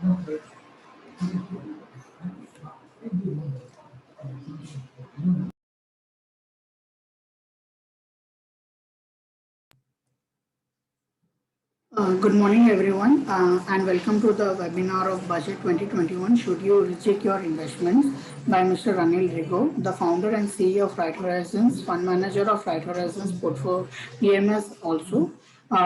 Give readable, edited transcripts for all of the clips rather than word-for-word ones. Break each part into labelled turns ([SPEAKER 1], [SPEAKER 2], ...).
[SPEAKER 1] Good morning, everyone, and welcome to the webinar of Budget 2021. Should you reject your investments by Mr. Anil Rego, the founder and CEO of Right Horizons, fund manager of Right Horizons portfolio PMS also.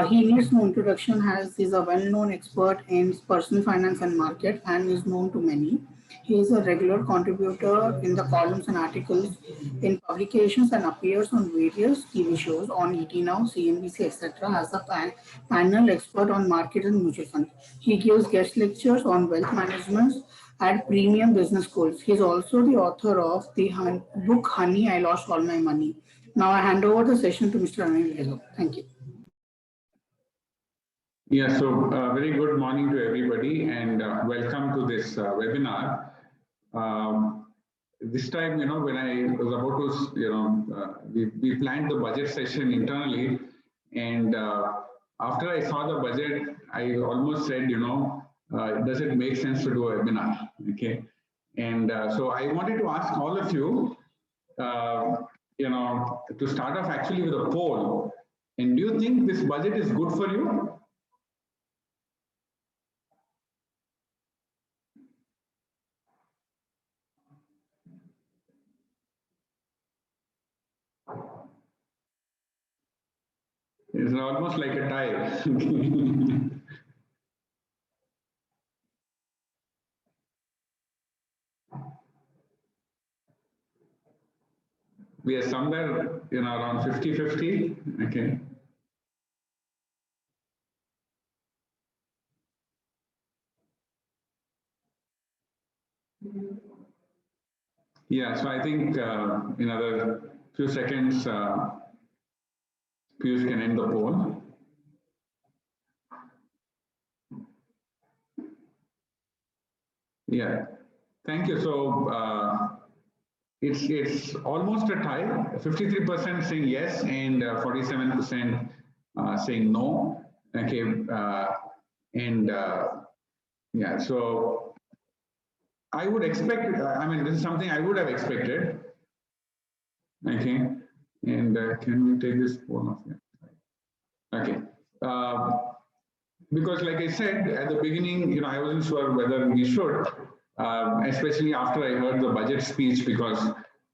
[SPEAKER 1] He needs no introduction as he's a well-known expert in personal finance and market and is known to many. He is a regular contributor in the columns and articles in publications and appears on various TV shows on ET Now, CNBC, etc. as a panel expert on market and mutual funds. He gives guest lectures on wealth management at premium business schools. He is also the author of the book Honey, I Lost All My Money. Now I hand over the session to Mr. Anil Rego. Thank you.
[SPEAKER 2] Yeah, so very good morning to everybody and welcome to this webinar. This time, when I was about to, we planned the budget session internally, and after I saw the budget, I almost said, does it make sense to do a webinar? Okay, and so I wanted to ask all of you, to start off actually with a poll. And do you think this budget is good for you? It's almost like a tie. We are somewhere, around 50-50. Okay. Yeah, so I think in another few seconds, Piyush can end the poll. Yeah, thank you. So it's almost a tie. 53% saying yes and 47% saying no. Okay, yeah, so I would expect. This is something I would have expected. Okay, and can we take this poll off? Yeah. Okay. Because like I said at the beginning, I wasn't sure whether we should, especially after I heard the budget speech, because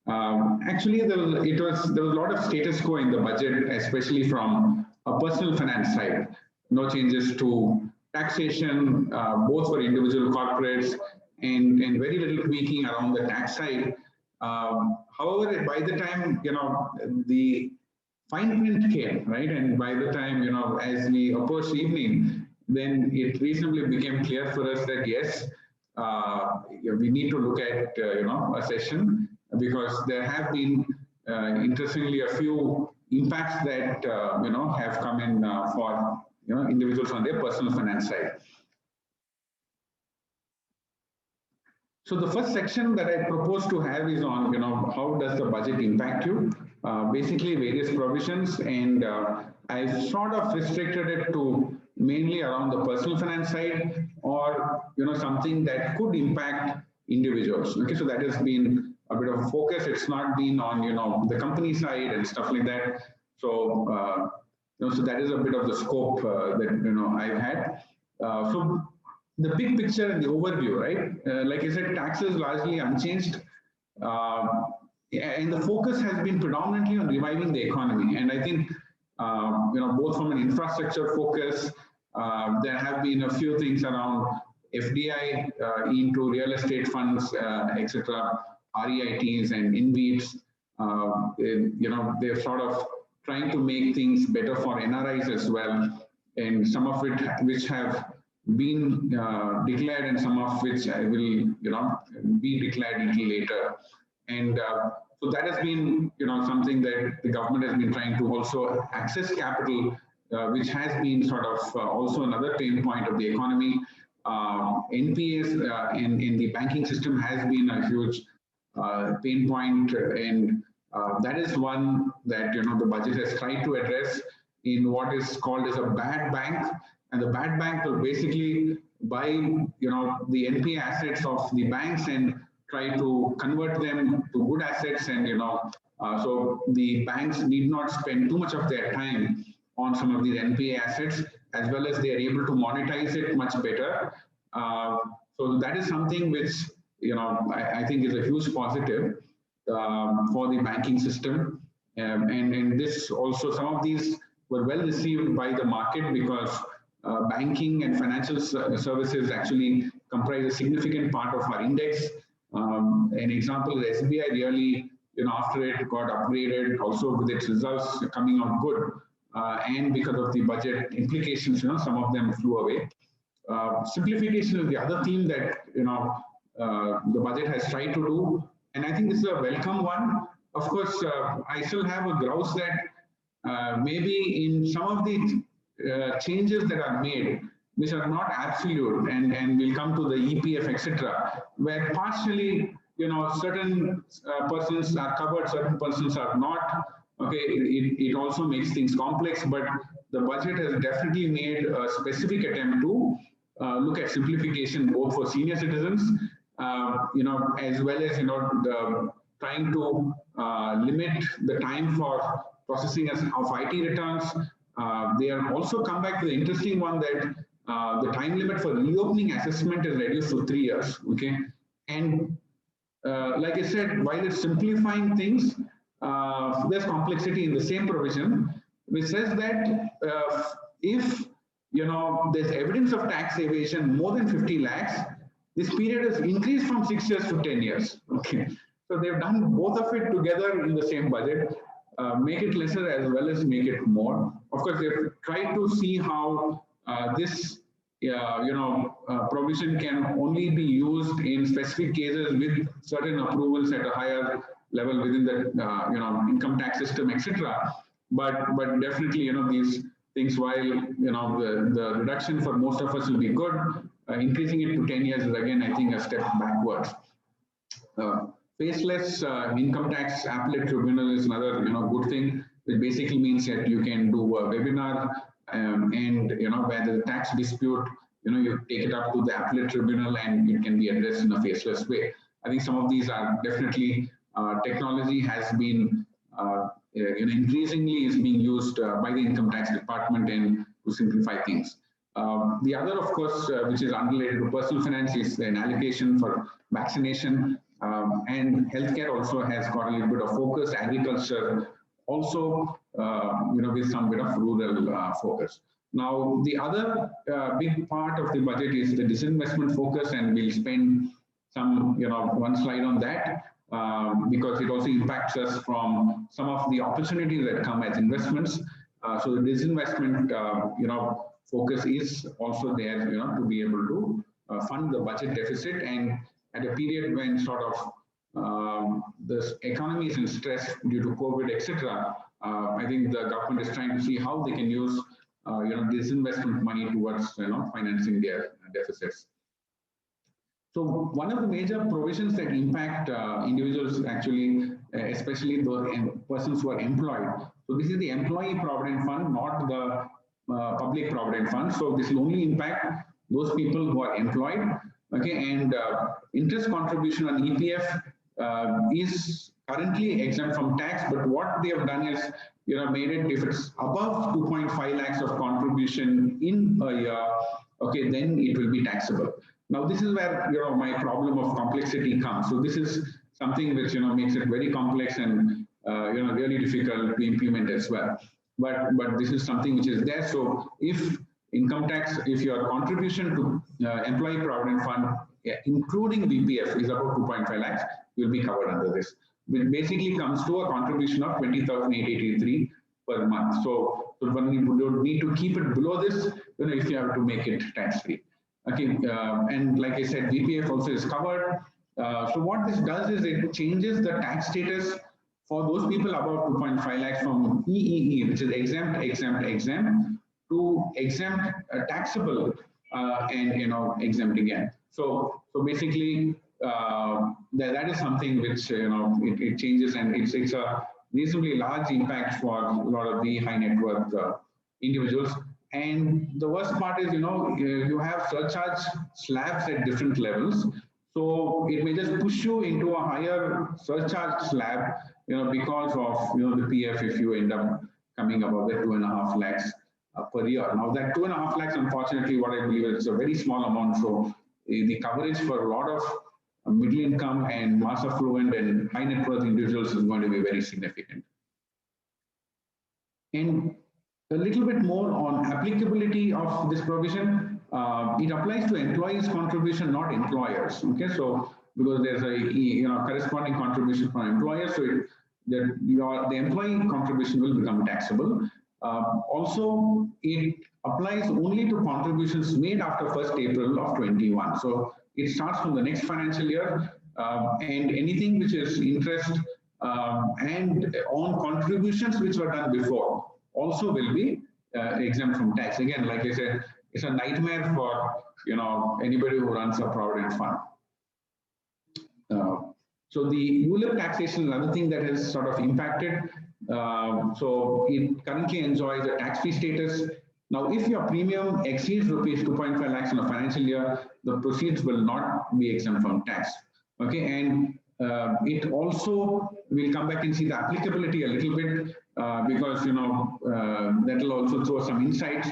[SPEAKER 2] actually there was a lot of status quo in the budget, especially from a personal finance side. No changes to taxation, both for individual corporates, and very little tweaking around the tax side. However, by the time the fine print came, right, and by the time as we approached evening, then it reasonably became clear for us that yes, we need to look at a session, because there have been interestingly a few impacts that have come in for individuals on their personal finance side. So the first section that I propose to have is on how does the budget impact you? Basically various provisions, and I sort of restricted it to mainly around the personal finance side, or something that could impact individuals. Okay, so that has been a bit of a focus. It's not been on the company side and stuff like that. So so that is a bit of the scope that I've had. So the big picture and the overview, right? Like I said, taxes largely unchanged. And the focus has been predominantly on reviving the economy. And I think, both from an infrastructure focus, there have been a few things around FDI into real estate funds, etc., REITs and InvITs. They're sort of trying to make things better for NRIs as well, and some of it which have been declared, and some of which will be declared a little later. And so that has been something that the government has been trying to also access capital, which has been sort of also another pain point of the economy. NPAs in the banking system has been a huge pain point, and that is one that the budget has tried to address in what is called as a bad bank. and the bad bank will basically buy, the NPA assets of the banks and try to convert them to good assets, and so the banks need not spend too much of their time on some of these NPA assets, as well as they are able to monetize it much better. So that is something which I think is a huge positive for the banking system. And this also, some of these were well received by the market because banking and financial services actually comprise a significant part of our index. An example is SBI really, after it got upgraded, also with its results coming out good, and because of the budget implications, some of them flew away. Simplification is the other theme that the budget has tried to do, and I think this is a welcome one. Of course, I still have a grouse that maybe in some of the changes that are made, which are not absolute, and will come to the EPF, etc., where partially, certain persons are covered, certain persons are not. Okay, it also makes things complex, but the budget has definitely made a specific attempt to look at simplification both for senior citizens, as well as the trying to limit the time for processing of IT returns. They are also come back to the interesting one that the time limit for reopening assessment is reduced to 3 years. Okay, and like I said, while it's simplifying things, there's complexity in the same provision, which says that if there's evidence of tax evasion more than 50 lakhs, this period is increased from 6 years to 10 years. Okay, so they've done both of it together in the same budget, make it lesser as well as make it more. Of course, they've tried to see how this provision can only be used in specific cases with certain approvals at a higher level within the income tax system, etc. But definitely, these things, while the reduction for most of us will be good, increasing it to 10 years is again, I think, a step backwards. Faceless income tax appellate tribunal is another good thing. It basically means that you can do a webinar and where there's a tax dispute, you take it up to the appellate tribunal and it can be addressed in a faceless way. I think some of these are definitely technology has been increasingly is being used by the income tax department and to simplify things. The other, of course, which is unrelated to personal finance, is an allocation for vaccination, and healthcare also has got a little bit of focus. Agriculture also, with some bit of rural focus. Now, the other big part of the budget is the disinvestment focus, and we'll spend some, one slide on that. Because it also impacts us from some of the opportunities that come as investments. So the disinvestment, focus is also there, to be able to fund the budget deficit, and at a period when sort of the economy is in stress due to COVID, etc. I think the government is trying to see how they can use, disinvestment money towards, financing their deficits. So one of the major provisions that impact individuals actually, especially those persons who are employed. So this is the employee provident fund, not the public provident fund. So this will only impact those people who are employed. Okay, and interest contribution on EPF is currently exempt from tax, but what they have done is, made it, if it's above 2.5 lakhs of contribution in a year, okay, then it will be taxable. Now, this is where my problem of complexity comes. So this is something which makes it very complex and really difficult to implement as well. But this is something which is there. So if income tax, if your contribution to employee provident fund, including BPF, is about 2.5 lakhs, you'll be covered under this. It basically comes to a contribution of 20,883 per month. So when you need to keep it below this, if you have to make it tax free. Okay, and like I said, BPF also is covered. So what this does is it changes the tax status for those people above 2.5 lakhs from EEE, which is exempt, to exempt, taxable, and exempt again. So basically, that is something which it changes, and it's a reasonably large impact for a lot of the high net worth individuals. And the worst part is, you have surcharge slabs at different levels. So it may just push you into a higher surcharge slab, because of, the PF if you end up coming above the 2.5 lakhs per year. Now that 2.5 lakhs, unfortunately, what I believe is a very small amount. So the coverage for a lot of middle income and mass affluent and high net worth individuals is going to be very significant. And a little bit more on applicability of this provision. It applies to employees' contribution, not employers. Okay, so because there's a corresponding contribution from employers, so the employee contribution will become taxable. Also, it applies only to contributions made after 1st April of 21. So it starts from the next financial year, and anything which is interest and on contributions which were done before also will be exempt from tax. Again, like I said, it's a nightmare for anybody who runs a provident fund. So the ULIP taxation is another thing that has sort of impacted. So it currently enjoys a tax-free status. Now, if your premium exceeds rupees 2.5 lakhs in a financial year, the proceeds will not be exempt from tax. Okay, and it also, we'll come back and see the applicability a little bit because that will also throw some insights.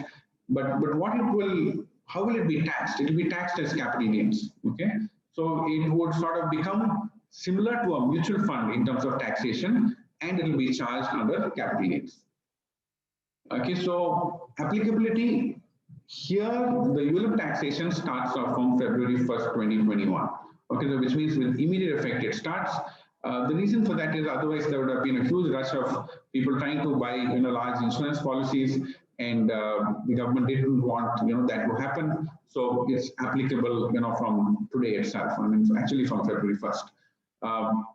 [SPEAKER 2] But how will it be taxed? It will be taxed as capital gains. Okay, so it would sort of become similar to a mutual fund in terms of taxation, and it will be charged under capital gains. Okay, so applicability here, the ULIP taxation starts off from February 1st, 2021. Okay, so which means with immediate effect it starts. The reason for that is otherwise there would have been a huge rush of people trying to buy large insurance policies, and the government didn't want that to happen. So it's applicable from today itself. I mean, actually from February 1st.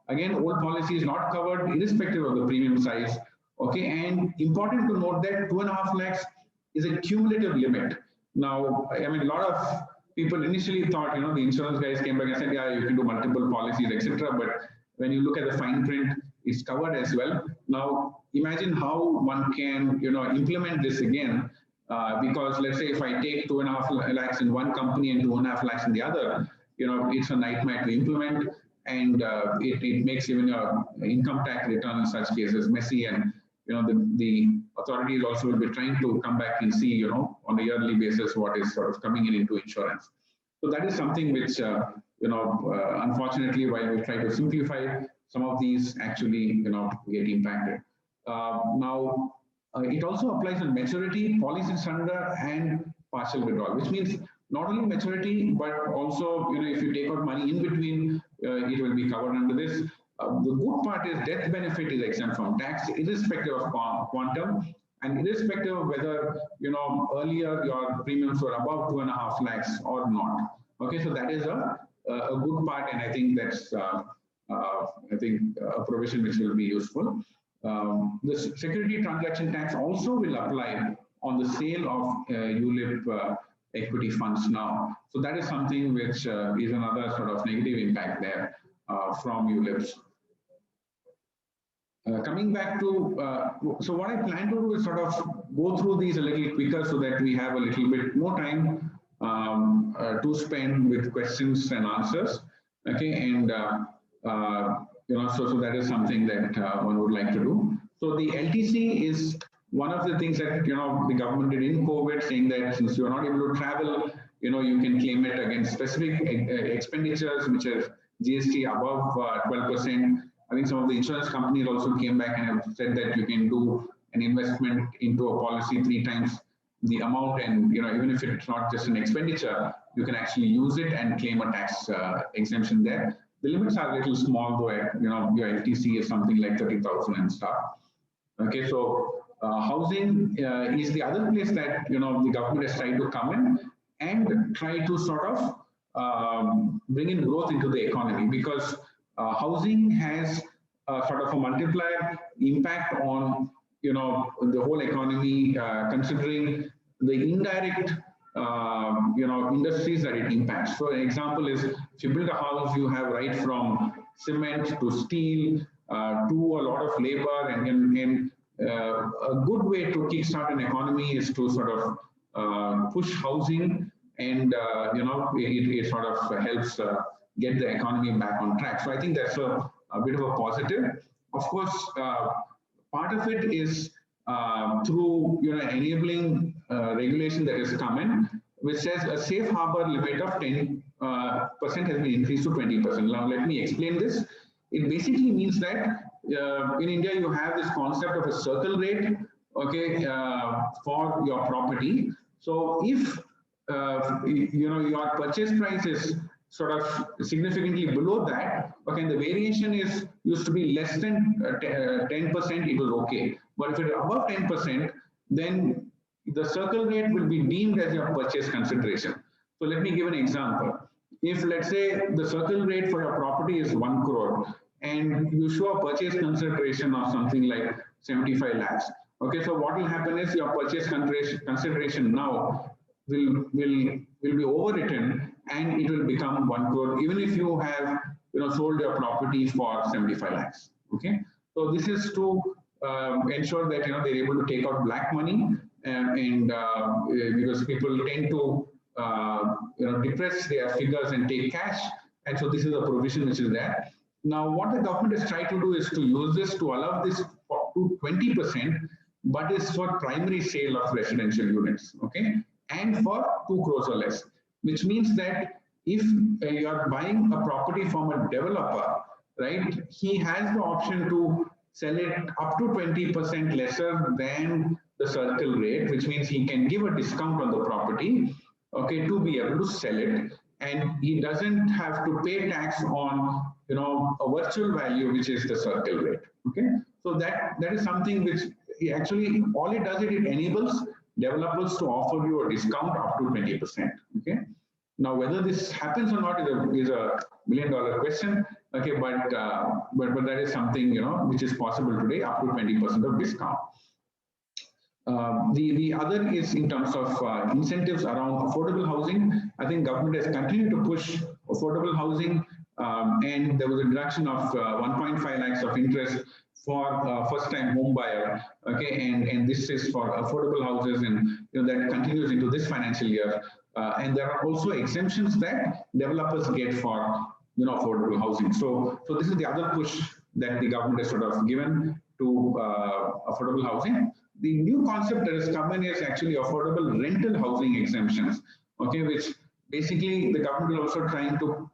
[SPEAKER 2] Again, old policy is not covered irrespective of the premium size. Okay, and important to note that 2.5 lakhs is a cumulative limit. Now, I mean, a lot of people initially thought, the insurance guys came back and said, yeah, you can do multiple policies, etc. But when you look at the fine print, it's covered as well. Now, imagine how one can, implement this again. Because let's say if I take 2.5 lakhs in one company and 2.5 lakhs in the other, it's a nightmare to implement, and it makes even your income tax return in such cases messy, and the authorities also will be trying to come back and see, on a yearly basis what is sort of coming into insurance. So that is something which, unfortunately, while we try to simplify, some of these actually, get impacted. Now, it also applies on maturity, policy surrender, and partial withdrawal, which means not only maturity, but also, if you take out money in between, it will be covered under this. The good part is death benefit is exempt from tax, irrespective of quantum, and irrespective of whether, earlier your premiums were above 2.5 lakhs or not. Okay, so that is a good part, and I think that's, a provision which will be useful. The security transaction tax also will apply on the sale of ULIP equity funds now. So that is something which is another sort of negative impact there from ULIPs. Coming back to, so what I plan to do is sort of go through these a little quicker so that we have a little bit more time to spend with questions and answers. Okay, and so that is something that one would like to do. So the LTC is one of the things that the government did in COVID, saying that since you are not able to travel, you can claim it against specific expenditures which are GST above 12%. I think some of the insurance companies also came back and have said that you can do an investment into a policy 3 times the amount, and even if it's not just an expenditure, you can actually use it and claim a tax exemption there. The limits are a little small, though. Your LTC is something like 30,000 and stuff. Okay, so housing is the other place that the government has tried to come in and try to sort of bring in growth into the economy, because housing has sort of a multiplier impact on the whole economy, considering the indirect industries that it impacts. So an example is, if you build a house, you have right from cement to steel to a lot of labor, and a good way to kickstart an economy is to sort of push housing, and it sort of helps get the economy back on track. So I think that's a bit of a positive. Of course, part of it is through enabling regulation that has come in, which says a safe harbor limit of 10% has been increased to 20%. Now, let me explain this. It basically means that in India, you have this concept of a circle rate, okay, for your property. So if your purchase price is sort of significantly below that, okay, and the variation is used to be less than 10%, it was okay. But if it's above 10%, then the circle rate will be deemed as your purchase consideration. So let me give an example. If let's say the circle rate for your property is 1 crore and you show a purchase consideration of something like 75 lakhs, okay, so what will happen is your purchase consideration now will be overwritten and it will become 1 crore, even if you have sold your property for 75 lakhs. Okay, so this is to ensure that they're able to take out black money, and because people tend to depress their figures and take cash, and so this is a provision which is there. Now, what the government has tried to do is to use this to allow this to 20%, but it's for primary sale of residential units, okay, and for 2 crores or less, which means that if you are buying a property from a developer, right, he has the option to sell it up to 20% lesser than the circle rate, which means he can give a discount on the property, okay, to be able to sell it, and he doesn't have to pay tax on a virtual value, which is the circle rate. Okay, so that is something which actually all it does is it enables developers to offer you a discount up to 20%. Okay, now whether this happens or not is a $1 million question. Okay, but that is something which is possible today, up to 20% of discount. The other is in terms of incentives around affordable housing. I think government has continued to push affordable housing, and there was a reduction of 1.5 lakhs of interest for first-time home buyer. Okay, and this is for affordable houses, and that continues into this financial year. And there are also exemptions that developers get for affordable housing. So this is the other push that the government has sort of given to affordable housing. The new concept that has come in is actually affordable rental housing exemptions, okay, which basically the government is also trying to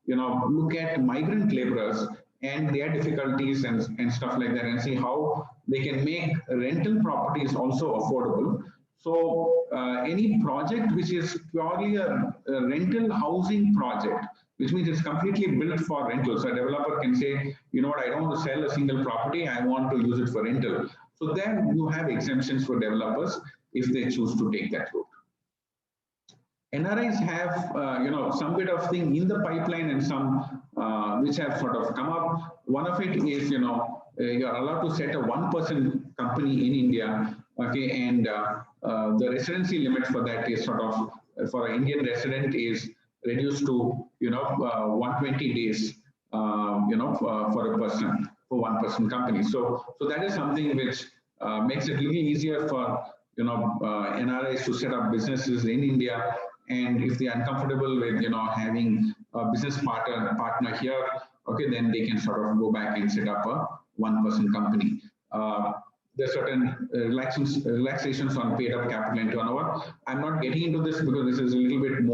[SPEAKER 2] look at migrant laborers and their difficulties and stuff like that, and see how they can make rental properties also affordable. So any project which is purely a rental housing project, which means it's completely built for rental. So a developer can say, you know what, I don't want to sell a single property, I want to use it for rental. So then you have exemptions for developers if they choose to take that route. NRIs have some bit of thing in the pipeline and some which have sort of come up. One of it is you're allowed to set a 1% company in India, okay, and the residency limit for that is sort of for an Indian resident is reduced to 120 days for a person, for 1% company. So that is something which makes it a little easier for NRIs to set up businesses in India. And if they are uncomfortable with having a business partner here, okay, then they can sort of go back and set up a 1% company. There are certain relaxations on paid up capital and turnover. I'm not getting into this because this is a little bit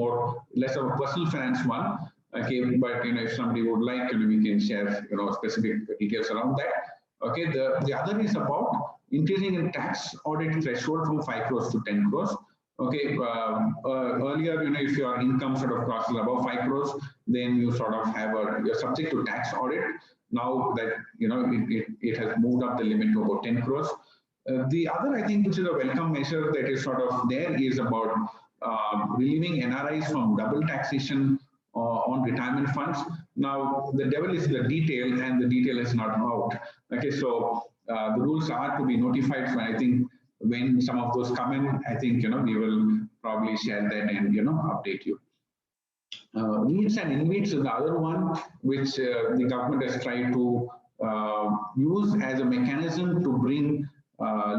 [SPEAKER 2] less of a personal finance one. Okay, but if somebody would like, we can share specific details around that. Okay, the other is about increasing the tax audit threshold from 5 crores to 10 crores. Okay, earlier, if your income sort of crosses above 5 crores, then you sort of you're subject to tax audit. Now that it has moved up the limit to about 10 crores. The other, I think, which is a welcome measure that is sort of there is about relieving NRIs from double taxation on retirement funds. Now the devil is in the detail, and the detail is not out. Okay, so the rules are to be notified. So I think when some of those come in, I think we will probably share that and update you. Needs and InvITs is the other one which the government has tried to use as a mechanism to bring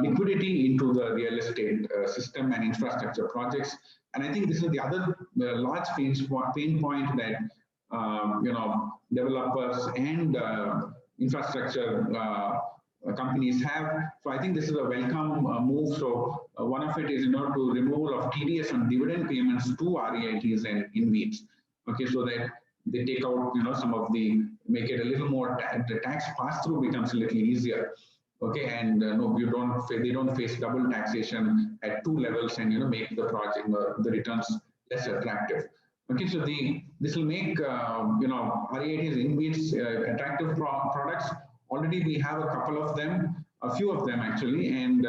[SPEAKER 2] liquidity into the real estate system and infrastructure projects. And I think this is the other large pain point that developers and infrastructure companies have. So I think this is a welcome move. So one of it is to removal of TDS and dividend payments to REITs and InvITs. Okay, so that they take out some of the, make it a little more, the tax pass through becomes a little easier. Okay, and no, they don't face double taxation at two levels, and make the project the returns less attractive. Okay, so this will make REITs, InvITs attractive products. Already we have a couple of them, a few of them actually, and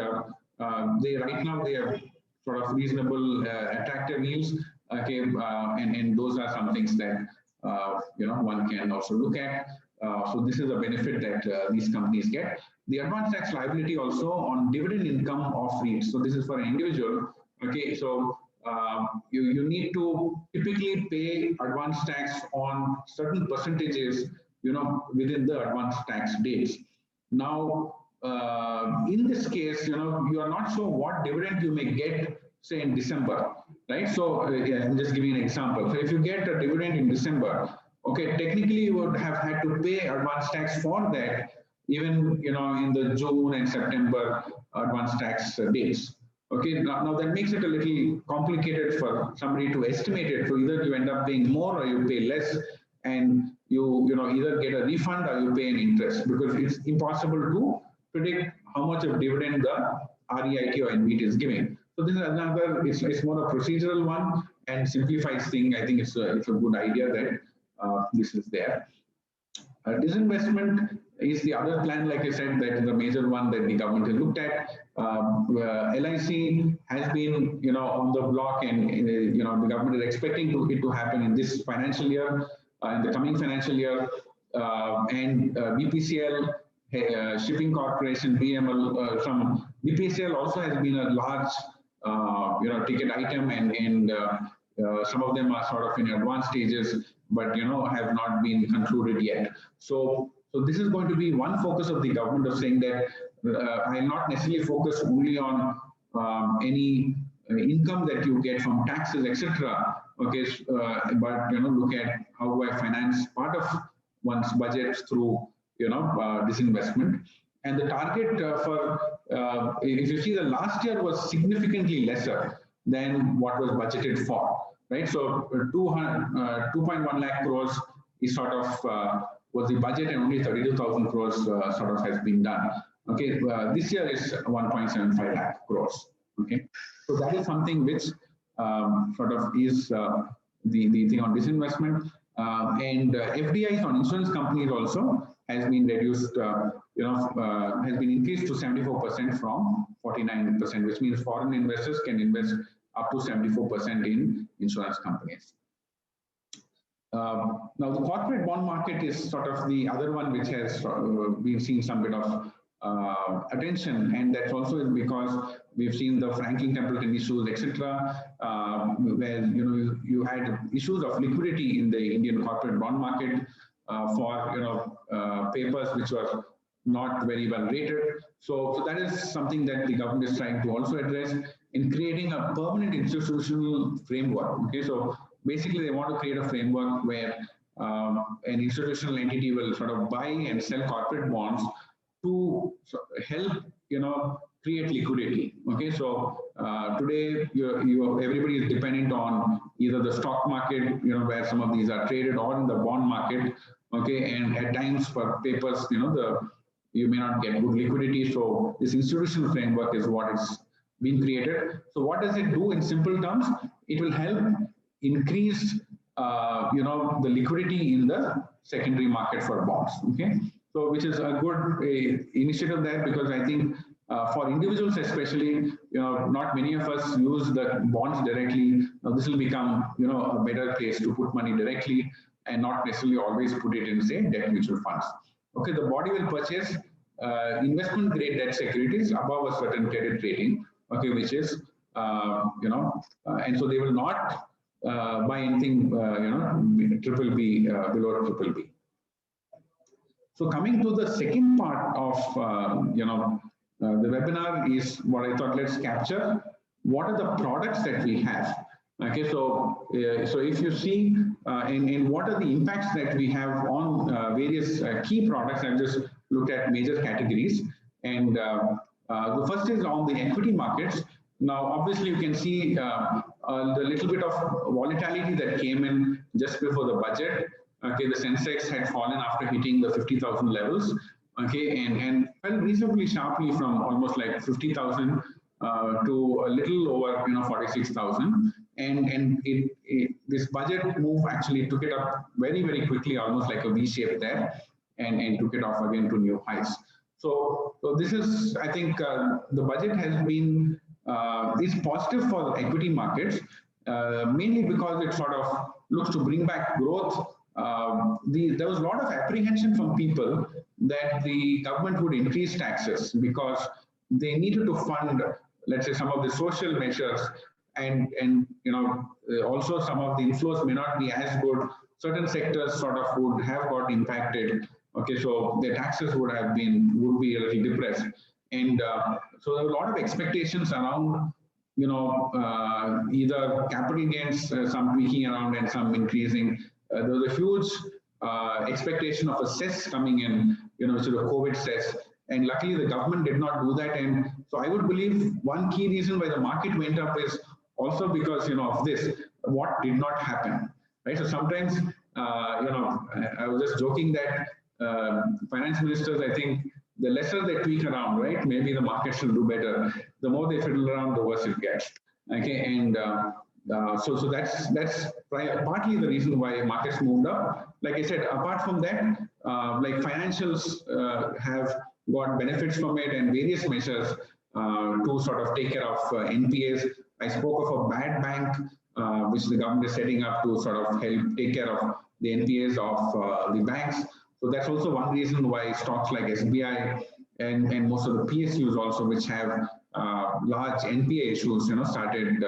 [SPEAKER 2] they right now they are sort of reasonable, attractive yields. Okay, and those are some things that one can also look at. So this is a benefit that these companies get. The advance tax liability also on dividend income of REITs. So this is for an individual. Okay, so you need to typically pay advance tax on certain percentages, within the advance tax dates. Now, in this case, you are not sure what dividend you may get, say in December, right? So yeah, I'm just giving an example. So if you get a dividend in December, okay, technically you would have had to pay advance tax for that, even in the June and September advance tax dates. Okay, now that makes it a little complicated for somebody to estimate it. So either you end up paying more or you pay less, and you either get a refund or you pay an interest, because it's impossible to predict how much of dividend the REIT or InvIT is giving. So this is another, it's more a procedural one and simplifies thing. I think it's a good idea that this is there. Disinvestment is the other plan, like I said, that is the major one that the government has looked at. LIC has been, on the block, and the government is expecting it to happen in this financial year, in the coming financial year, and BPCL, Shipping Corporation, BML, some BPCL also has been a large, ticket item, and some of them are sort of in advanced stages, but have not been concluded yet. So this is going to be one focus of the government, of saying that I will not necessarily focus only on any income that you get from taxes, etc. Okay, but look at how do I finance part of one's budget through disinvestment. And the target for if you see, the last year was significantly lesser than what was budgeted for, right? So 2.1 lakh crores is sort of was the budget, and only 32,000 crores sort of has been done. Okay, this year is 1.75 lakh crores. Okay, so that is something which sort of is the thing on disinvestment. And FDIs on insurance companies also has been reduced, has been increased to 74% from 49%, which means foreign investors can invest up to 74% in insurance companies. Now, the corporate bond market is sort of the other one which has been seeing some bit of attention, and that's also because we've seen the Franklin Templeton issues, etc., where you had issues of liquidity in the Indian corporate bond market for papers which were not very well rated. So that is something that the government is trying to also address in creating a permanent institutional framework. Okay, so basically they want to create a framework where an institutional entity will sort of buy and sell corporate bonds to help create liquidity. Okay, so today everybody is dependent on either the stock market, where some of these are traded, or in the bond market. Okay, and at times for papers, you may not get good liquidity. So this institutional framework is what is being created. So what does it do in simple terms? It will help increase the liquidity in the secondary market for bonds. Okay, so which is a good initiative there, because I think for individuals especially, not many of us use the bonds directly. Now this will become a better place to put money directly, and not necessarily always put it in, say, debt mutual funds. Okay, the body will purchase investment grade debt securities above a certain credit rating. Okay, which is and so they will not buy anything triple B below triple B. So coming to the second part of the webinar is what I thought, let's capture what are the products that we have. Okay, so if you see in what are the impacts that we have on various key products, I've just looked at major categories. And the first is on the equity markets. Now, obviously, you can see the little bit of volatility that came in just before the budget. Okay, the Sensex had fallen after hitting the 50,000 levels. Okay, and fell reasonably sharply from almost like 50,000 to a little over 46,000, and this budget move actually took it up very quickly, almost like a V shape there, and took it off again to new highs. So this is, I think, the budget has been is positive for equity markets, mainly because it sort of looks to bring back growth. There was a lot of apprehension from people that the government would increase taxes because they needed to fund, let's say, some of the social measures, and also some of the inflows may not be as good. Certain sectors sort of would have got impacted. Okay, so the taxes would be a little depressed, and so there were a lot of expectations around either capital gains, some tweaking around and some increasing. There was a huge expectation of a cess coming in, sort of COVID cess. And luckily, the government did not do that. And so I would believe one key reason why the market went up is also because, of this, what did not happen, right? So sometimes, I was just joking that finance ministers, I think, the lesser they tweak around, right, maybe the market should do better. The more they fiddle around, the worse it gets. Okay, and so that's partly the reason why markets moved up. Like I said, apart from that, like financials have got benefits from it and various measures to sort of take care of NPAs. I spoke of a bad bank, which the government is setting up to sort of help take care of the NPAs of the banks. So that's also one reason why stocks like SBI and most of the PSUs also, which have large NPA issues, started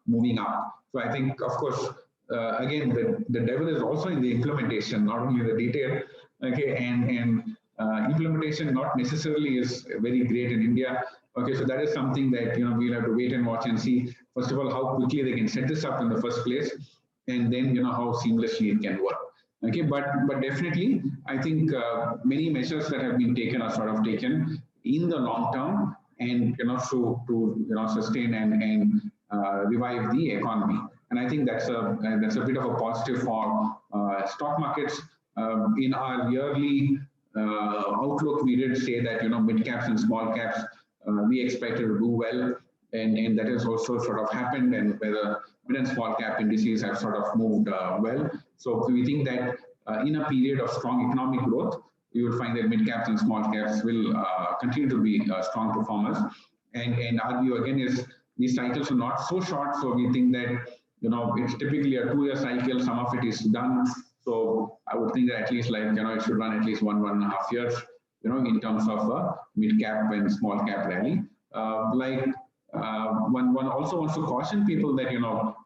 [SPEAKER 2] moving up. So I think, of course, again, the devil is also in the implementation, not only the detail. Okay, and implementation not necessarily is very great in India. Okay, so that is something that we'll have to wait and watch and see. First of all, how quickly they can set this up in the first place, and then how seamlessly it can work. Okay, but definitely, I think many measures that have been taken are sort of taken in the long term, and to sustain and revive the economy. And I think that's a bit of a positive for stock markets. In our yearly outlook, we did say that mid caps and small caps we expected to do well, and that has also sort of happened, and where the mid and small cap indices have sort of moved well. So we think that in a period of strong economic growth, you will find that mid caps and small caps will continue to be strong performers. And our view again is these cycles are not so short, so we think that it's typically a 2-year cycle. Some of it is done, so I would think that at least it should run at least 1.5 years, in terms of a mid cap and small cap rally. One also wants to caution people that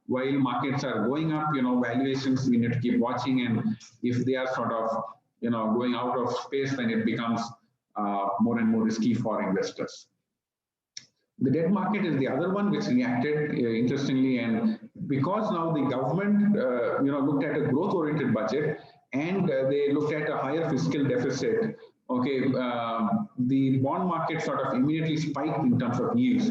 [SPEAKER 2] while markets are going up, valuations we need to keep watching, and if they are sort of going out of space, then it becomes more and more risky for investors. The debt market is the other one which reacted interestingly, and because now the government looked at a growth-oriented budget, and they looked at a higher fiscal deficit. Okay, the bond market sort of immediately spiked in terms of yields,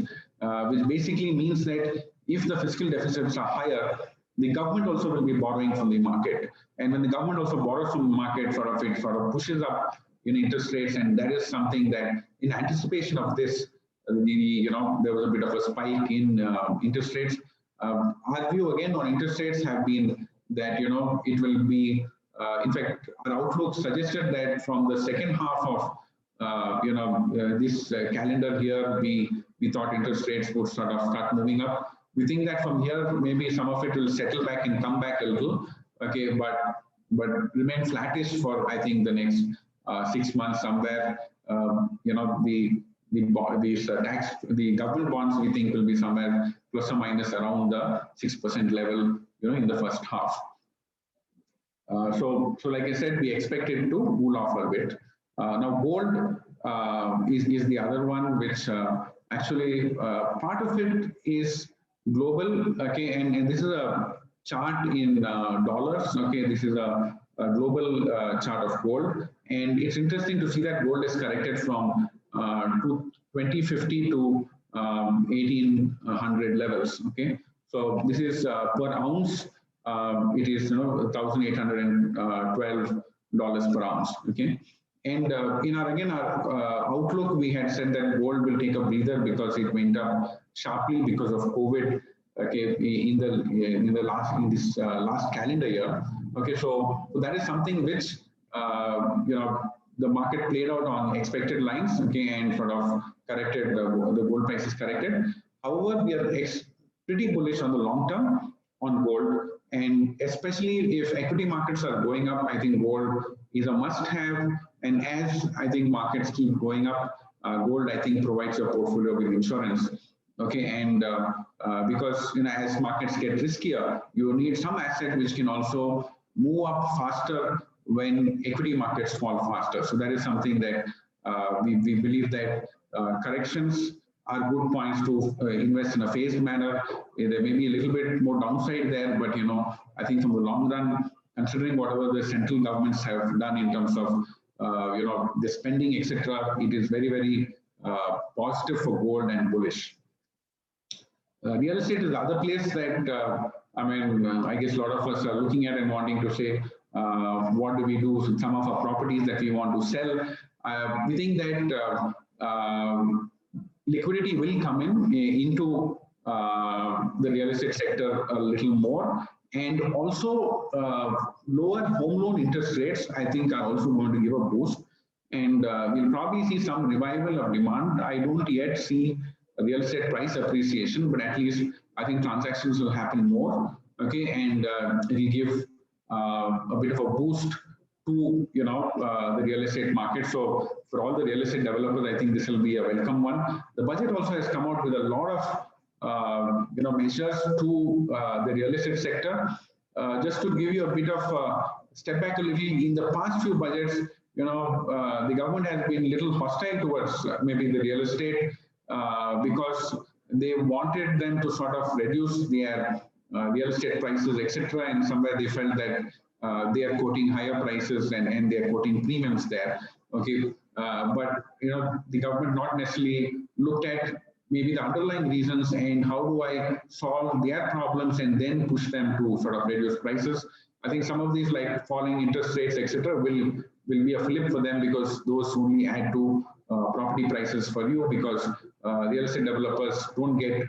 [SPEAKER 2] which basically means that if the fiscal deficits are higher, the government also will be borrowing from the market, and when the government also borrows from the market, it sort of pushes up interest rates, and that is something that in anticipation of this, there was a bit of a spike in interest rates. Our view again on interest rates have been that it will be. In fact, our outlook suggested that from the second half of this calendar year, we thought interest rates would sort of start moving up. We think that from here, maybe some of it will settle back and come back a little. Okay, but remain flattish for I think the next 6 months somewhere. The government bonds we think will be somewhere plus or minus around the 6% level, in the first half. So like I said, we expect it to cool off a bit. Now gold, is the other one, which actually part of it is global. Okay, and this is a chart in dollars. Okay, this is a global chart of gold, and it's interesting to see that gold is corrected from 2050 to 1800 levels. Okay, so this is per ounce. It is $1,812 per ounce. Okay, and in our again our outlook, we had said that gold will take a breather because it went up sharply because of COVID. Okay, in this last calendar year. Okay, so that is something which the market played out on expected lines. Okay, and sort of corrected the gold prices corrected. However, we are pretty bullish on the long term on gold, and especially if equity markets are going up, I think gold is a must-have. And as I think markets keep going up, gold I think provides your portfolio with insurance. Okay, and because as markets get riskier, you need some asset which can also move up faster when equity markets fall faster. So that is something that we believe that corrections are good points to invest in a phased manner. There may be a little bit more downside there, but I think from the long run, considering whatever the central governments have done in terms of the spending, etc., it is very, very positive for gold and bullish. Real estate is the other place that I guess a lot of us are looking at and wanting to say, what do we do with some of our properties that we want to sell? We think that liquidity will come into the real estate sector a little more, and also lower home loan interest rates, I think, are also going to give a boost. And we'll probably see some revival of demand. I don't yet see real estate price appreciation, but at least I think transactions will happen more. Okay, and it will give a bit of a boost to the real estate market. So for all the real estate developers, I think this will be a welcome one. The budget also has come out with a lot of measures to the real estate sector. Just to give you a bit of step back a little, in the past few budgets, the government has been a little hostile towards maybe the real estate because they wanted them to sort of reduce their real estate prices, etc. And somewhere they felt that they are quoting higher prices and they are quoting premiums there. Okay, but the government not necessarily looked at maybe the underlying reasons and how do I solve their problems and then push them to sort of reduce prices. I think some of these, like falling interest rates, etc., will be a flip for them, because those only add to property prices for you, because real estate developers don't get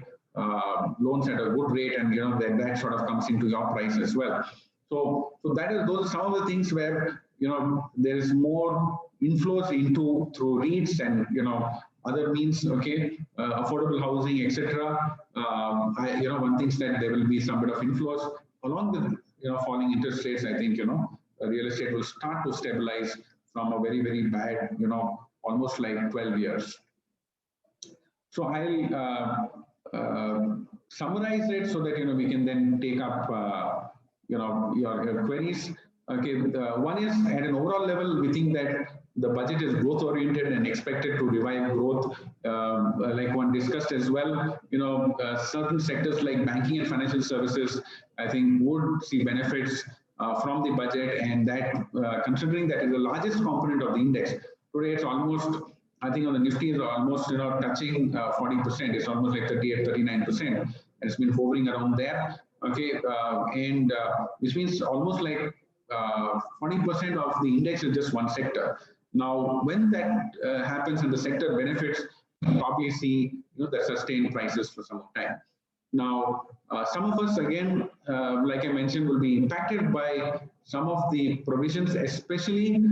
[SPEAKER 2] loans at a good rate, and that sort of comes into your price as well. So those are some of the things where there is more inflows into through REITs and other means. Okay, affordable housing, etc. One thinks that there will be some bit of inflows along with falling interest rates. I think real estate will start to stabilize from a very, very bad almost like 12 years. So I'll summarize it so that we can then take up your queries. Okay, one is at an overall level, we think that the budget is growth oriented and expected to revive growth, like one discussed as well. Certain sectors like banking and financial services, I think, would see benefits from the budget, and that considering that is the largest component of the index today, it's almost, I think on the Nifty is almost touching 40%. It's almost like 38, 39%. It's been hovering around there. Okay, and which means almost like 40% of the index is just one sector. Now, when that happens and the sector benefits, you probably see the sustained prices for some time. Now, some of us, again, like I mentioned, will be impacted by some of the provisions, especially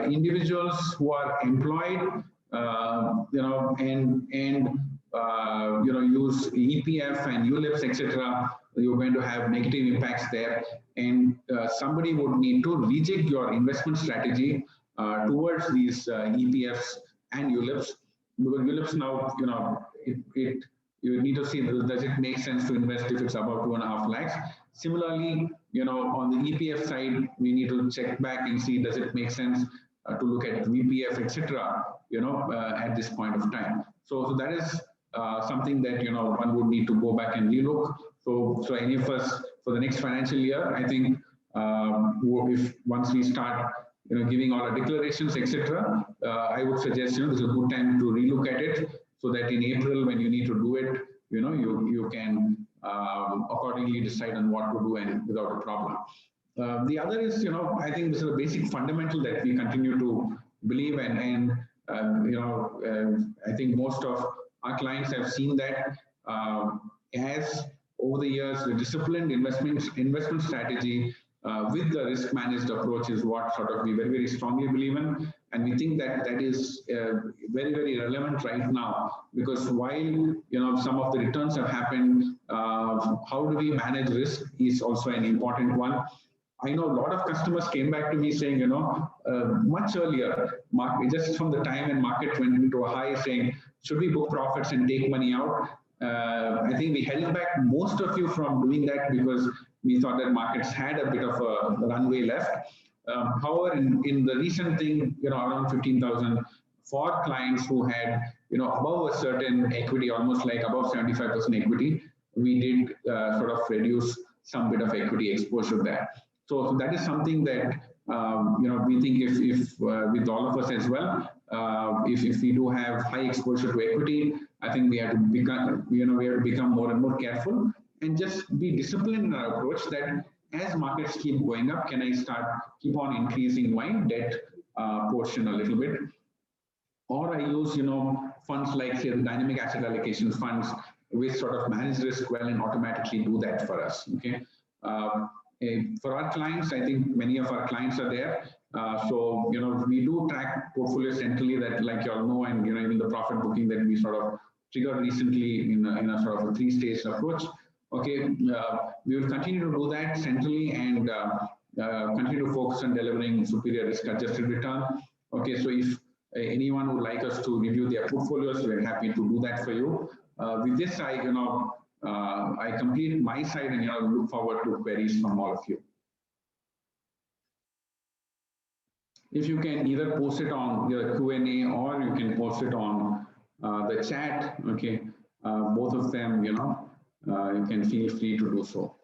[SPEAKER 2] individuals who are employed, use EPF and ULIPs, etc. You're going to have negative impacts there, and somebody would need to rejig your investment strategy towards these EPFs and ULIPs. Because ULIPs now, you need to see, does it make sense to invest if it's about 2.5 lakhs? Similarly, on the EPF side, we need to check back and see, does it make sense to look at VPF, etc. At this point of time. So that is something that one would need to go back and relook. So any of us for the next financial year, I think if once we start giving all our declarations, etc., I would suggest this is a good time to relook at it, so that in April when you need to do it, you can accordingly decide on what to do and without a problem. The other is, I think this is a basic fundamental that we continue to believe, and I think most of our clients have seen that as over the years, the disciplined investment strategy with the risk managed approach is what sort of we very, very strongly believe in. And we think that that is very, very relevant right now, because while some of the returns have happened, how do we manage risk is also an important one. I know a lot of customers came back to me saying, much earlier, just from the time when market went into a high, saying, should we book profits and take money out? I think we held back most of you from doing that because we thought that markets had a bit of a runway left. However, in the recent thing, around 15,000 for clients who had, above a certain equity, almost like above 75% equity, we did sort of reduce some bit of equity exposure there. So that is something that we think if with all of us as well, if we do have high exposure to equity, I think we have to become we have to become more and more careful and just be disciplined in our approach. That as markets keep going up, can I keep on increasing my debt portion a little bit, or I use funds like say the dynamic asset allocation funds, which sort of manage risk well and automatically do that for us. Okay. For our clients, I think many of our clients are there. So, we do track portfolios centrally that, like you all know, and, even the profit booking that we sort of triggered recently in a sort of a three-stage approach. Okay, we will continue to do that centrally and continue to focus on delivering superior risk-adjusted return. Okay, so if anyone would like us to review their portfolios, we're happy to do that for you. With this, I complete my side and look forward to queries from all of you. If you can either post it on your Q&A or you can post it on the chat, okay, both of them, you can feel free to do so.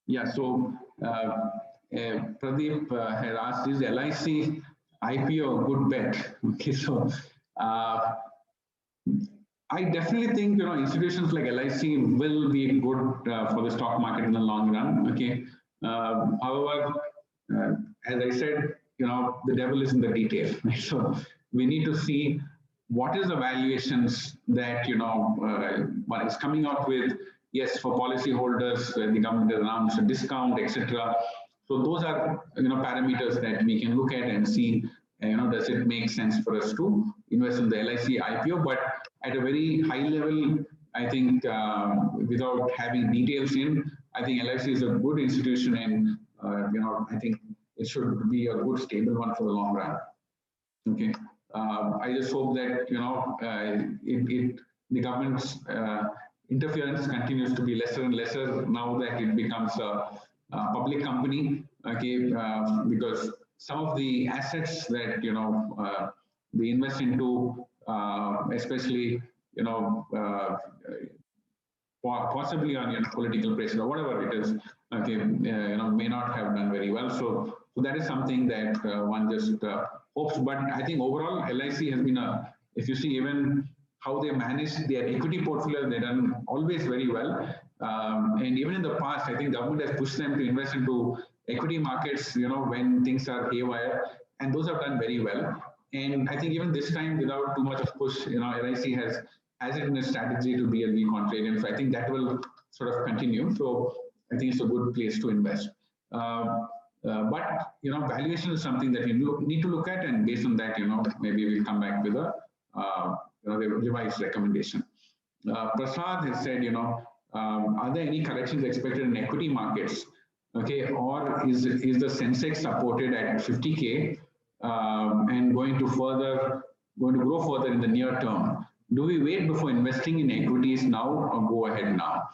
[SPEAKER 2] Yeah, so Pradeep had asked, is LIC IPO a good bet? Okay, so I definitely think institutions like LIC will be good for the stock market in the long run. Okay, however, as I said, the devil is in the detail. Right? So we need to see what is the valuations that what is coming out with. Yes, for policyholders, the government has announced a discount, etc. So those are parameters that we can look at and see. Does it make sense for us to invest in the LIC IPO? But at a very high level, I think without having details in, I think LIC is a good institution, and I think it should be a good stable one for the long run. Okay, I just hope that the government's interference continues to be lesser and lesser now that it becomes a public company. Okay, because some of the assets that we invest into, especially possibly on political pressure or whatever it is, okay, may not have done very well. So that is something that one just hopes. But I think overall, LIC has been if you see even how they manage their equity portfolio, they've done always very well. And even in the past, I think government has pushed them to invest into equity markets, when things are haywire, and those have done very well. And I think even this time, without too much of push, LIC has it in a strategy to be a contrarian. So I think that will sort of continue. So I think it's a good place to invest. But valuation is something that you need to look at, and based on that, maybe we'll come back with a revised recommendation. Prasad has said, are there any corrections expected in equity markets? Okay, or is the Sensex supported at 50K and going to grow further in the near term? Do we wait before investing in equities now or go ahead now?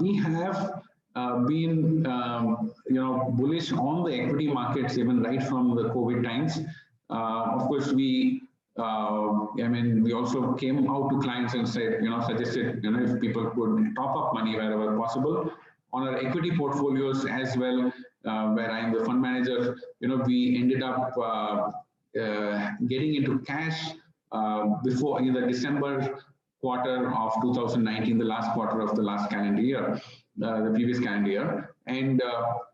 [SPEAKER 2] We have been bullish on the equity markets even right from the COVID times. Of course, we also came out to clients and said, suggested, if people could top up money wherever possible on our equity portfolios as well, where I'm the fund manager. We ended up getting into cash before in the December quarter of 2019, the last quarter of the last calendar year, the previous calendar year, and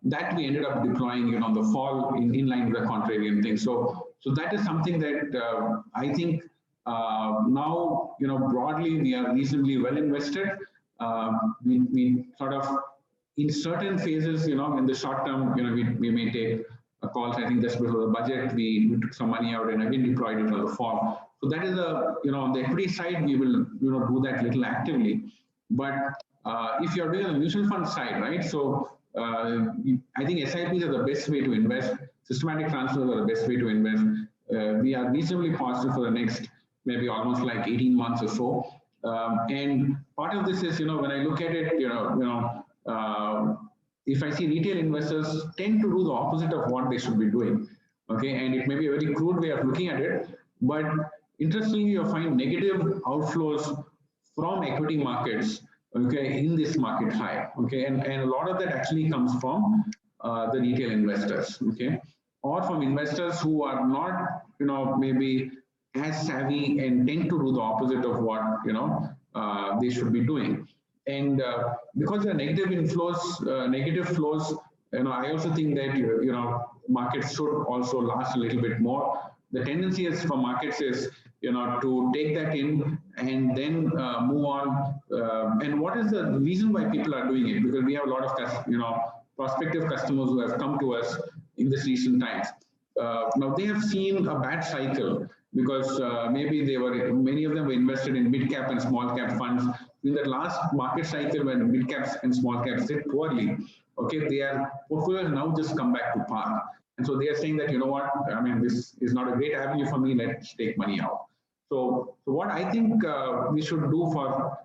[SPEAKER 2] that we ended up deploying, on the fall in line with the contrarian thing. So that is something that I think now, broadly we are reasonably well invested. We sort of in certain phases, in the short term, we may take a calls. I think just before the budget, we took some money out and again deployed it on the fall. So that is on the equity side, we will, do that little actively. But if you're doing on the mutual fund side, right? So I think SIPs are the best way to invest. Systematic transfers are the best way to invest. We are reasonably positive for the next maybe almost like 18 months or so. And part of this is, when I look at it, if I see retail investors tend to do the opposite of what they should be doing. Okay, and it may be a very crude way of looking at it, but interestingly, you find negative outflows from equity markets, okay, in this market high. Okay, and a lot of that actually comes from the retail investors, okay, or from investors who are not, maybe as savvy and tend to do the opposite of what they should be doing. And because there are negative inflows, negative flows, I also think that markets should also last a little bit more. The tendency is for markets is to take that in and then move on. And what is the reason why people are doing it? Because we have a lot of prospective customers who have come to us in this recent times. Now they have seen a bad cycle because maybe many of them were invested in mid cap and small cap funds. In the last market cycle, when mid caps and small caps did poorly, okay, their portfolios now just come back to par. And so they are saying that, this is not a great avenue for me, let's take money out. So what I think we should do for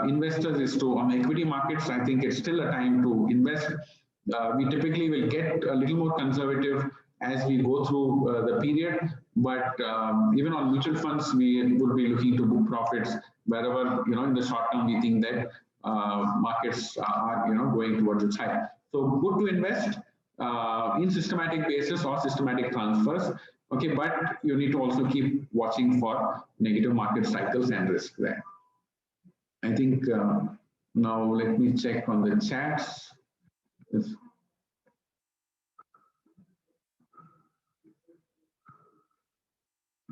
[SPEAKER 2] investors is to, on equity markets, I think it's still a time to invest. We typically will get a little more conservative as we go through the period, but even on mutual funds, we would be looking to book profits wherever, in the short term, we think that markets are, going towards its high. So good to invest in systematic basis or systematic transfers, okay, but you need to also keep watching for negative market cycles and risk there. I think now let me check on the chats.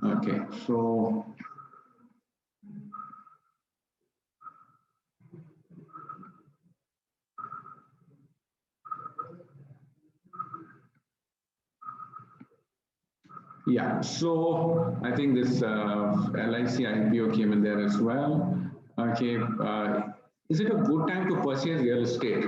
[SPEAKER 2] Okay, so yeah, so I think this LIC IPO came in there as well. Okay, is it a good time to purchase real estate?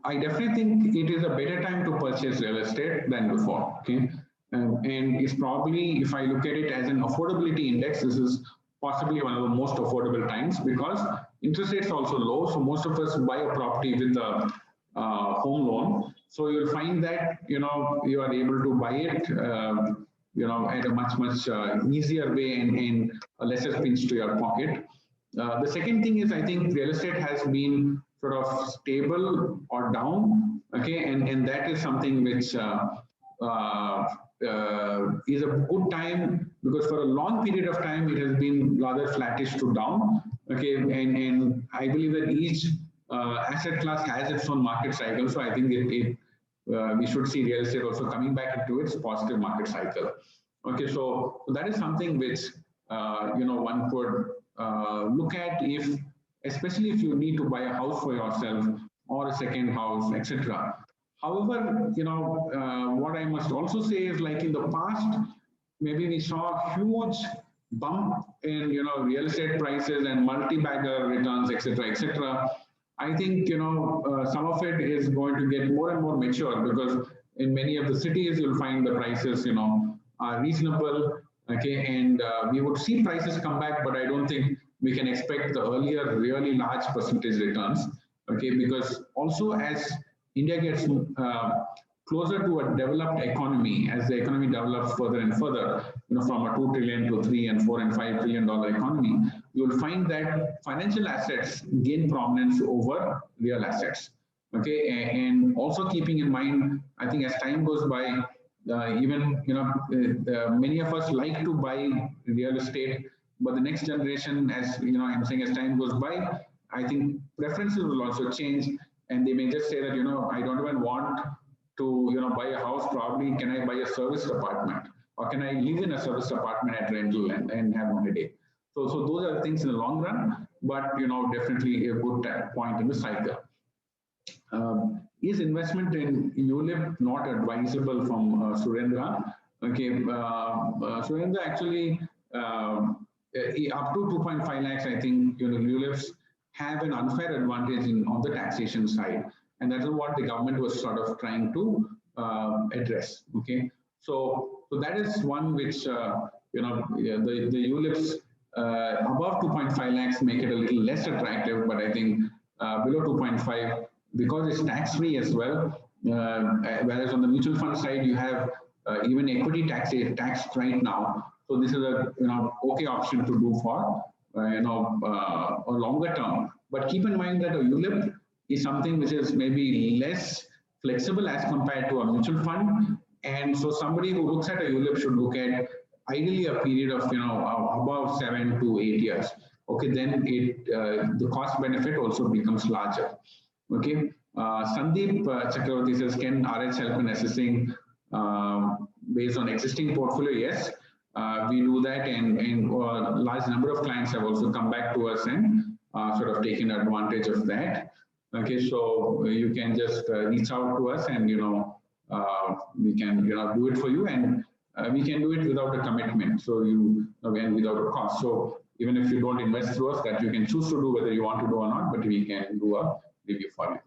[SPEAKER 2] I definitely think it is a better time to purchase real estate than before. Okay, and it's probably, if I look at it as an affordability index, this is possibly one of the most affordable times because interest rates are also low. So most of us buy a property with a home loan. So you'll find that you are able to buy it at a much easier way and a lesser pinch to your pocket. The second thing is, I think real estate has been sort of stable or down, okay, and that is something which is a good time because for a long period of time it has been rather flattish to down, okay, and I believe that each asset class has its own market cycle, so I think we should see real estate also coming back into its positive market cycle. Okay, so that is something which one could look at, especially if you need to buy a house for yourself or a second house, etc. However, what I must also say is, like in the past, maybe we saw a huge bump in real estate prices and multi-bagger returns, etc., etc. I think some of it is going to get more and more mature because in many of the cities you'll find the prices are reasonable, okay, and we would see prices come back, but I don't think we can expect the earlier really large percentage returns, Okay, because also as India gets closer to a developed economy, as the economy develops further and further, from a 2 trillion to 3 and 4 and 5 trillion dollar economy, you will find that financial assets gain prominence over real assets. Okay, and also keeping in mind, I think as time goes by, even many of us like to buy real estate, but the next generation, as I'm saying, as time goes by, I think preferences will also change, and they may just say that I don't even want to buy a house. Probably, can I buy a service apartment, or can I live in a service apartment at rental and have holiday? So those are things in the long run, but definitely a good point in the cycle. Is investment in ULIP not advisable from Surendra? Okay, Surendra, actually, up to 2.5 lakhs, I think ULIPs have an unfair advantage on the taxation side, and that's what the government was sort of trying to address. Okay, so that is one which the ULIPs above 2.5 lakhs make it a little less attractive, but I think below 2.5, because it's tax free as well. Whereas on the mutual fund side, you have even equity tax right now. So this is a okay option to do for a longer term. But keep in mind that a ULIP is something which is maybe less flexible as compared to a mutual fund. And so somebody who looks at a ULIP should look at ideally a period of above 7 to 8 years. Okay, then the cost benefit also becomes larger. Okay, Sandeep Chakravarti says, can RH help in assessing based on existing portfolio? Yes, we do that, and a large number of clients have also come back to us and sort of taken advantage of that. Okay, so you can just reach out to us, and we can do it for you, and we can do it without a commitment. So again, without a cost. So even if you don't invest through us, that you can choose to do whether you want to do or not, but we can do a review for you.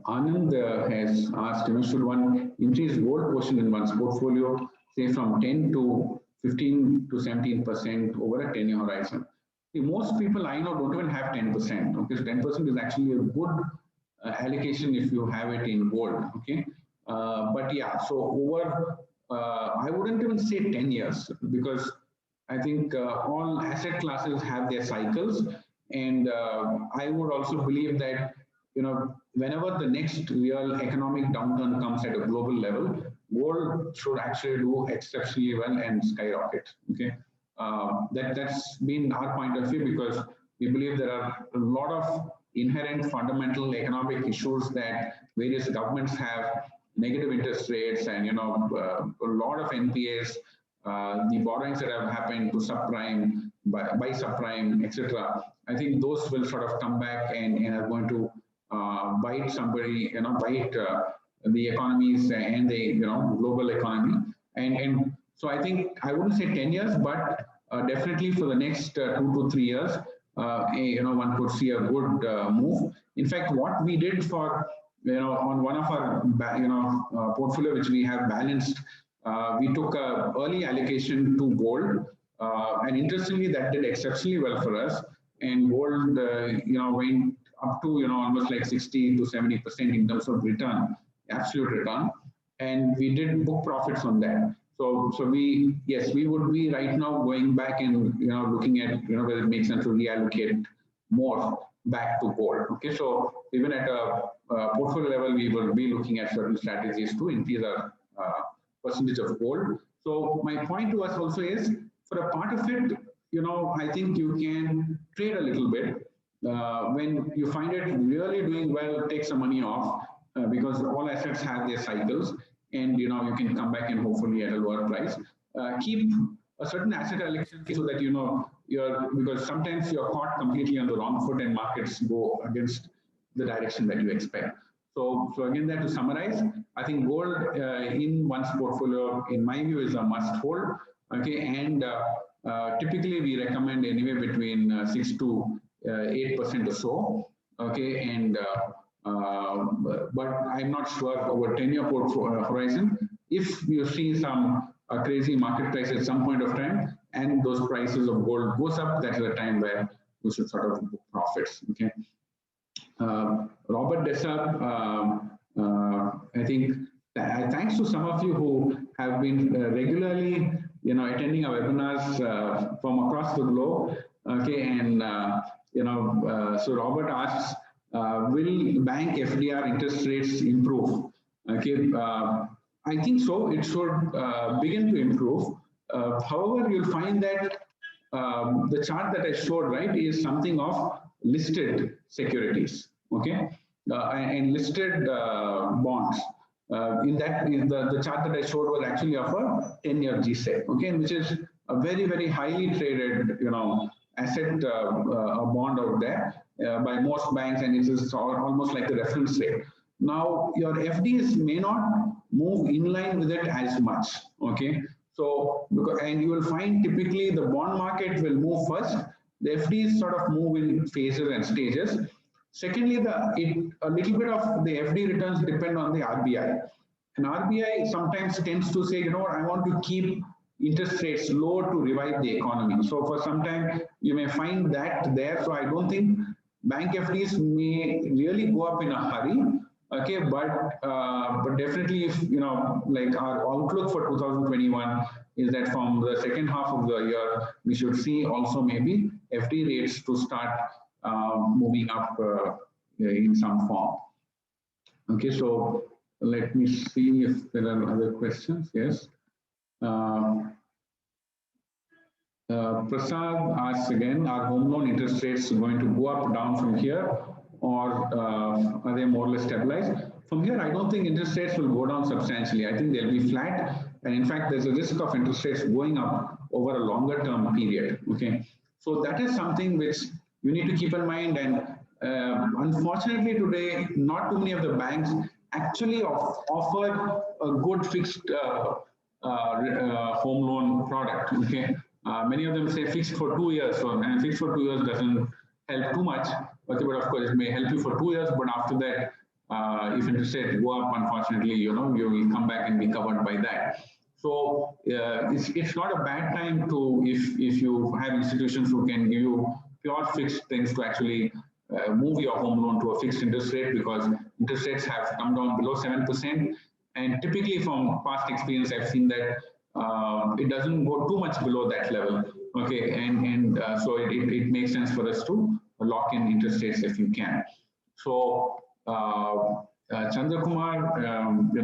[SPEAKER 2] Anand has asked, should one increase gold portion in one's portfolio, say from 10 to 15 to 17% over a 10-year horizon? See, most people I know don't even have 10%. Okay, so 10% is actually a good allocation if you have it in gold. Okay, but yeah, so over, I wouldn't even say 10 years, because I think all asset classes have their cycles, and I would also believe that whenever the next real economic downturn comes at a global level, gold should actually do exceptionally well and skyrocket. Okay, that's been our point of view, because we believe there are a lot of inherent fundamental economic issues that various governments have, negative interest rates, and a lot of NPAs, the borrowings that have happened to subprime, by subprime, etc. I think those will sort of come back and are going to bite somebody, bite the economies and the global economy. And so I think I wouldn't say 10 years, but definitely for the next 2 to 3 years, one could see a good move. In fact, what we did for on one of our portfolio which we have balanced, we took a early allocation to gold, and interestingly that did exceptionally well for us. And gold went up to almost like 60 to 70% in terms of return, absolute return, and we did book profits on that. So we would be right now going back and looking at whether it makes sense to reallocate more back to gold. Okay, so even at a portfolio level, we will be looking at certain strategies to increase our percentage of gold. So my point to us also is, for a part of it, I think you can trade a little bit. When you find it really doing well, take some money off, because all assets have their cycles, and you can come back and hopefully at a lower price. Keep a certain asset allocation so that because sometimes you're caught completely on the wrong foot and markets go against the direction that you expect. So again, that to summarize, I think gold in one's portfolio, in my view, is a must hold. Okay, and typically we recommend anywhere between 6 to 8% or so. Okay, and but I'm not sure over 10-year horizon. If you see some crazy market price at some point of time, and those prices of gold goes up, that's the time where you should sort of book profits. Okay. Robert Dessab, I think, thanks to some of you who have been regularly, attending our webinars from across the globe. Okay, and so Robert asks, will bank FDR interest rates improve? Okay, I think so. It should begin to improve. However, you'll find that the chart that I showed, right, is something of listed securities, okay, and listed bonds. In that, the chart that I showed was actually of a 10-year GSEC, okay, which is a very, very highly traded, asset, a bond out there by most banks, and it is almost like the reference rate. Now, your FDs may not move in line with it as much, okay. So, and you will find typically the bond market will move first. The FDs sort of move in phases and stages. Secondly, a little bit of the FD returns depend on the RBI. And RBI sometimes tends to say, I want to keep interest rates low to revive the economy. So for some time, you may find that there. So I don't think bank FDs may really go up in a hurry. Okay, but definitely, if like our outlook for 2021 is that from the second half of the year, we should see also maybe FD rates to start moving up in some form. Okay, so let me see if there are other questions. Yes. Prasad asks again, are home loan interest rates going to go up, down from here, or are they more or less stabilized? From here, I don't think interest rates will go down substantially. I think they'll be flat. And in fact, there's a risk of interest rates going up over a longer term period. Okay. So that is something which you need to keep in mind. And unfortunately today, not too many of the banks actually offer a good fixed home loan product. Okay. Many of them say fixed for 2 years, and fixed for 2 years doesn't help too much. But of course, it may help you for 2 years. But after that, if interest rates go up, unfortunately, you will come back and be covered by that. So it's not a bad time to, if you have institutions who can give you pure fixed things, to actually move your home loan to a fixed interest rate, because interest rates have come down below 7%. And typically, from past experience, I've seen that it doesn't go too much below that level. Okay, and so it makes sense for us to lock in interest rates if you can. So Chandra Kumar,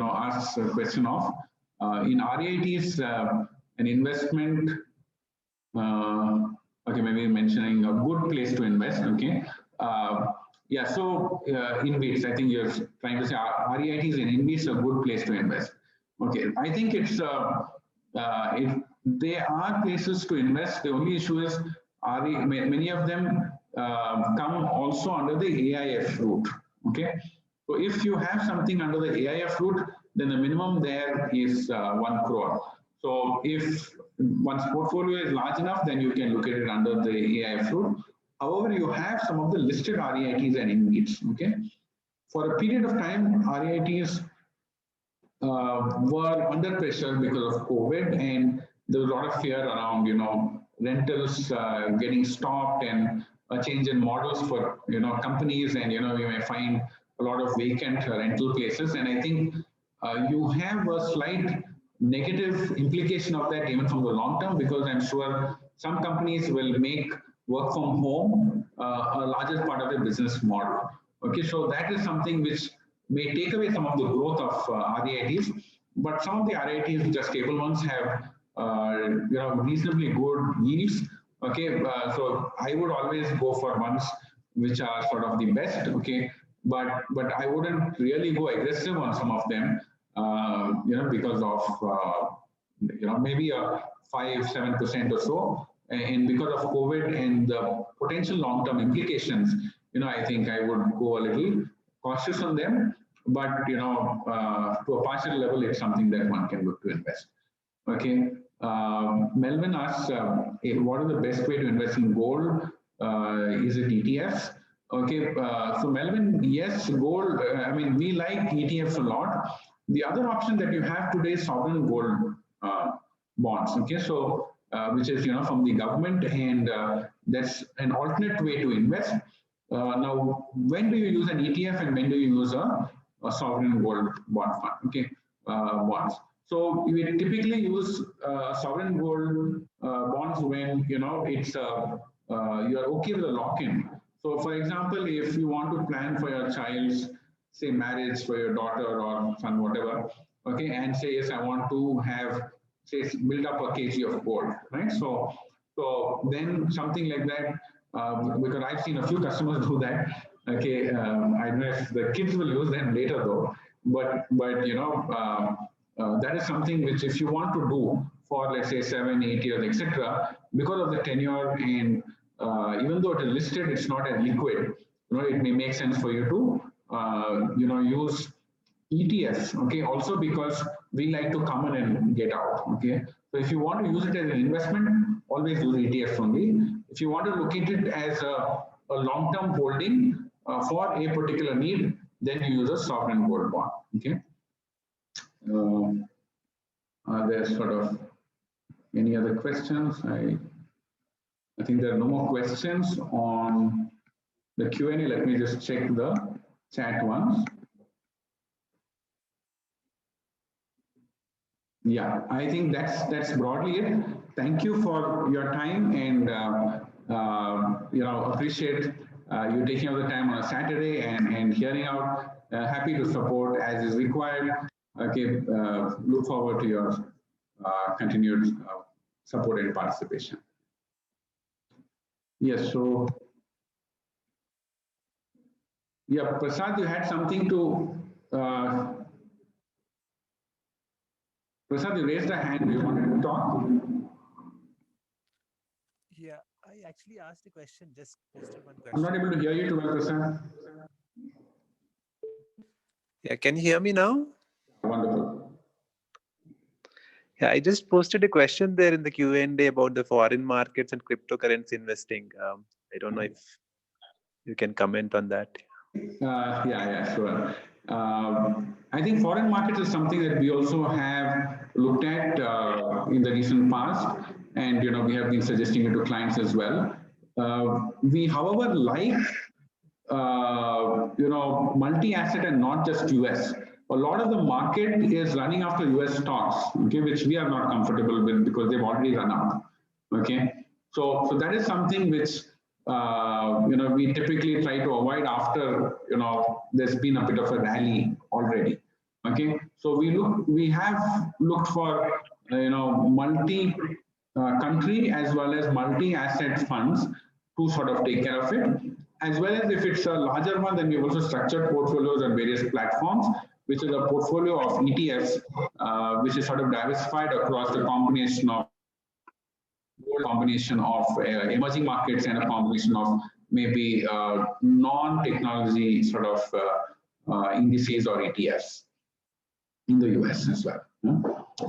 [SPEAKER 2] asks a question of in REITs, an investment. Okay, maybe mentioning a good place to invest. Okay. Yeah, so InvITs, I think you're trying to say REITs and InvITs are a good place to invest. Okay, I think it's they are places to invest. The only issue is many of them come also under the AIF route. Okay, so if you have something under the AIF route, then the minimum there is 1 crore. So if one's portfolio is large enough, then you can look at it under the AIF route. However, you have some of the listed REITs and InvITs. Okay, for a period of time, REITs were under pressure because of COVID, and there was a lot of fear around, rentals getting stopped, and a change in models for, companies, and, you may find a lot of vacant rental places. And I think you have a slight negative implication of that even from the long term, because I'm sure some companies will make work from home a larger part of their business model. Okay, so that is something which may take away some of the growth of REITs, but some of the REITs, which are stable ones, have reasonably good yields. Okay, so I would always go for ones which are sort of the best. Okay, but I wouldn't really go aggressive on some of them, because of maybe a 5-7% or so, and because of COVID and the potential long-term implications, I think I would go a little cautious on them. But to a partial level, it's something that one can look to invest. Okay. Melvin asks, what is the best way to invest in gold? Is it ETFs? Okay. So Melvin, yes, gold. I mean, we like ETFs a lot. The other option that you have today is sovereign gold bonds. Okay. So which is from the government, and that's an alternate way to invest. now, when do you use an ETF and when do you use a sovereign gold bond fund? Okay, bonds. So we typically use sovereign gold bonds when it's you are okay with a lock-in. So, for example, if you want to plan for your child's say marriage for your daughter or son, whatever, okay, and say yes, I want to have say build up a kg of gold, right? So then something like that, because I've seen a few customers do that. Okay, I don't know if the kids will use them later though, but that is something which if you want to do for let's say 7, 8 years, etc., because of the tenure and even though it is listed, it's not as liquid. It may make sense for you to use ETFs, okay, also because we like to come in and get out, okay. So if you want to use it as an investment, always use ETFs only. If you want to look at it as a long-term holding for a particular need, then you use a sovereign gold bond, okay. Are there sort of any other questions? I think there are no more questions on the Q&A. Let me just check the chat once. Yeah, I think that's broadly it. Thank you for your time, and appreciate you taking out the time on a Saturday and hearing out. Happy to support as is required. Okay, look forward to your continued support and participation. Yes, so yeah, Prasad, you had something to. Prasad, you raised a hand. You wanted to talk?
[SPEAKER 3] Yeah, I actually asked a question, just posted one question.
[SPEAKER 2] I'm not able to hear you too well, Prasad.
[SPEAKER 3] Yeah, can you hear me now?
[SPEAKER 2] Wonderful.
[SPEAKER 3] Yeah, I just posted a question there in the Q&A about the foreign markets and cryptocurrency investing. I don't know if you can comment on that.
[SPEAKER 2] Yeah, sure. I think foreign markets is something that we also have looked at in the recent past, and we have been suggesting it to clients as well. We, however, like multi-asset and not just US. A lot of the market is running after US stocks, okay, which we are not comfortable with because they've already run out. Okay, so that is something which we typically try to avoid after there's been a bit of a rally already. Okay, so we have looked for multi country as well as multi-asset funds to sort of take care of it, as well as if it's a larger one, then we've also structured portfolios on various platforms, which is a portfolio of ETFs, which is sort of diversified across the combination of emerging markets and a combination of maybe non-technology sort of indices or ETFs in the US as well.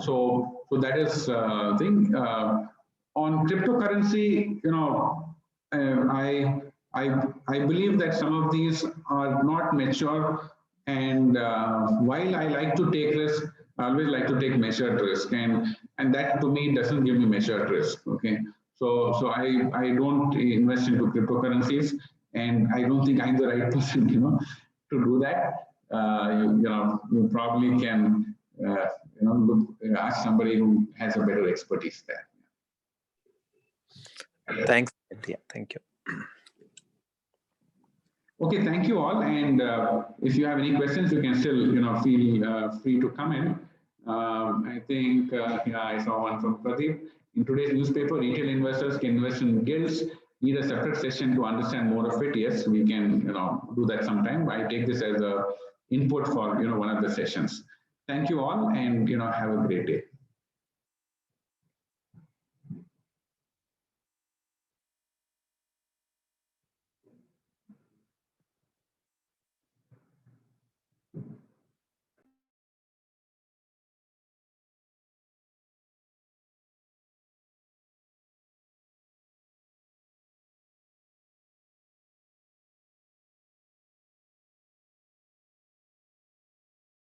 [SPEAKER 2] So that is the thing. On cryptocurrency, I believe that some of these are not mature, and while I like to take risk, I always like to take measured risk, and that to me doesn't give me measured risk. Okay, so I don't invest into cryptocurrencies, and I don't think I'm the right person, to do that. You probably can ask somebody who has a better expertise there.
[SPEAKER 3] Thanks. Yeah, thank you.
[SPEAKER 2] Okay, thank you all. And if you have any questions, you can still, feel free to come in. I think, I saw one from Pradeep. In today's newspaper, retail investors can invest in guilds. Need a separate session to understand more of it. Yes, we can, do that sometime. I take this as a input for, one of the sessions. Thank you all, and have a great day.